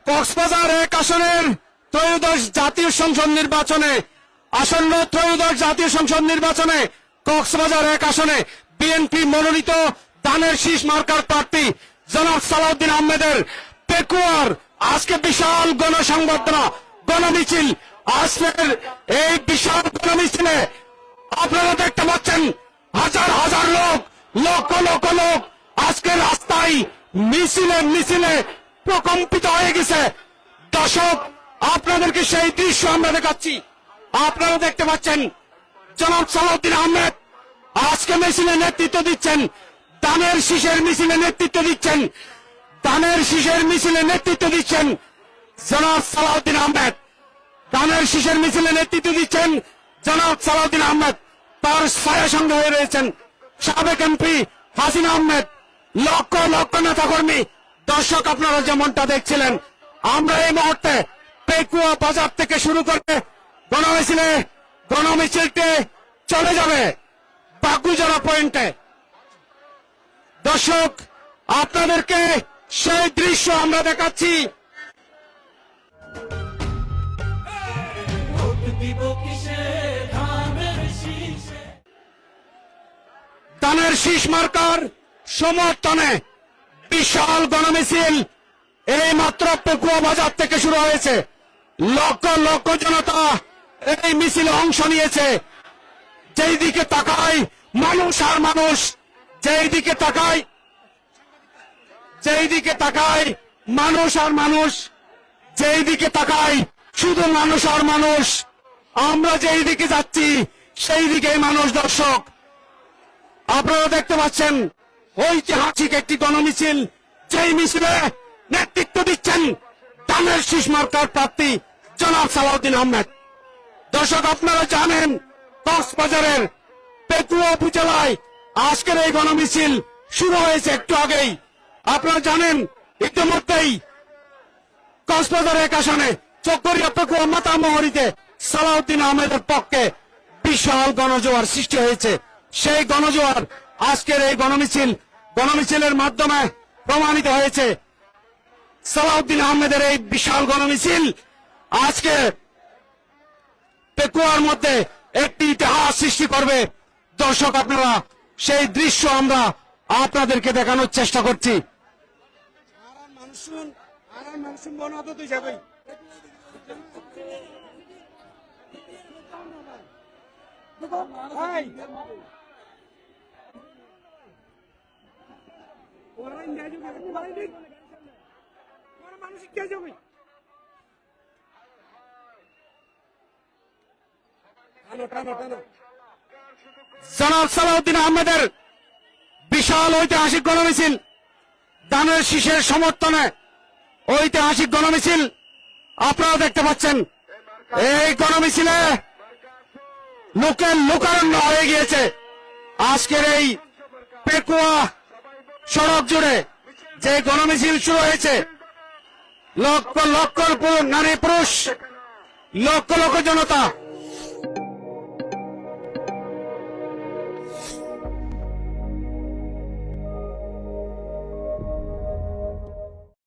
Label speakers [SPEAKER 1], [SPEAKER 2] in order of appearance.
[SPEAKER 1] কক্সবাজার ১ আসনের ত্রয়োদশ জাতীয় সংসদ নির্বাচনে আসন্ন ত্রয়োদশ জাতীয় সংসদ নির্বাচনে কক্সবাজার ১ আসনে বিএনপি মনোনীত ধানের শীষ মার্কার প্রার্থী জনাব সালাউদ্দিন আহমেদের পেকুয়ার আজকে বিশাল গণসংবর্ধনা গণমিছিল। আজকের এই বিশাল গণমিছিলে আপনারা দেখতে পাচ্ছেন হাজার হাজার লোক, লক্ষ লক্ষ লোক আজকে রাস্তায় মিছিলে মিছিলে প্রকম্পিত হয়ে গেছে। দর্শক, আপনাদেরকে সেই দৃশ্য আমরা দেখাচ্ছি। আপনারা দেখতে পাচ্ছেন জনাব সালাউদ্দিন আহমেদ আজকে মিছিলে নেতৃত্ব দিচ্ছেন, ধানের শীষের মিছিলে নেতৃত্ব দিচ্ছেন, ধানের শীষের মিছিলে নেতৃত্ব দিচ্ছেন জনাব সালাউদ্দিন আহমেদ, ধানের শীষের মিছিলে নেতৃত্ব দিচ্ছেন জনাব সালাউদ্দিন আহমেদ। তার ছায়া সঙ্গে হয়ে রয়েছেন সাবেক এমপি হাসিনা আহমেদ, লক্ষ লক্ষ নেতাকর্মী। দর্শক, আপনারা যেমনটা দেখছিলেন, আমরা এই মুহূর্তে পেকুয়া বাজার থেকে শুরু করে গণমিছিলটি চলে যাবে বাগুজরা পয়েন্টে। দর্শক, আপনাদেরকে সেই দৃশ্য আমরা দেখাচ্ছি। ধানের শীষ মার্কার সমর্থনে বিশাল গণমিছিল এই মাত্র পেকুয়া বাজার থেকে শুরু হয়েছে। লক্ষ লক্ষ জনতা এই মিছিলে অংশ নিয়েছে। যেই দিকে তাকায় মানুষ আর মানুষ, যেই দিকে তাকায় মানুষ আর মানুষ, যেই দিকে তাকায় শুধু মানুষ আর মানুষ। আমরা যেই দিকে যাচ্ছি সেই দিকেই মানুষ। দর্শক, আপনারা দেখতে পাচ্ছেন ঐতিহাসিক একটি গণমিছিল, যেই মিছিলে নেতৃত্ব দিচ্ছেন ধানের শীষ মার্কার প্রার্থী জনাব সালাউদ্দিন আহমেদ। দর্শক, আপনারা জানেন কক্সবাজারের পেকুয়া উপজেলায় আজকের এই গণমিছিল শুরু হয়েছে একটু আগেই। আপনারা জানেন ইতিমধ্যেই কক্সবাজার ১ আসনে চকরিয়া পেকুয়া মাতামহরীতে সালাউদ্দিন আহমেদের পক্ষে বিশাল গণজোয়ার সৃষ্টি হয়েছে। সেই গণজোয়ার আজকের এই গণমিছিলের মাধ্যমে প্রমাণিত হয়েছে। সালাউদ্দিন আহমেদের এই বিশাল গণমিছিল আজকে পেকুয়ার মধ্যে একটি ইতিহাস সৃষ্টি করবে। দর্শক, আপনারা সেই দৃশ্য আমরা আপনাদেরকে দেখানোর চেষ্টা করছি। জনাব সালাউদ্দিন আহমেদের বিশাল ঐতিহাসিক গণমিছিল, ধানের শীষের সমর্থনে ঐতিহাসিক গণমিছিল আপনারা দেখতে পাচ্ছেন। এই গণমিছিলে লোকের লোকারণ্য হয়ে গিয়েছে। আজকের এই পেকুয়া সড়ক জুড়ে যে গণমিছিল শুরু হয়েছে, লক্ষ লক্ষ নারী পুরুষ, লক্ষ লক্ষ জনতা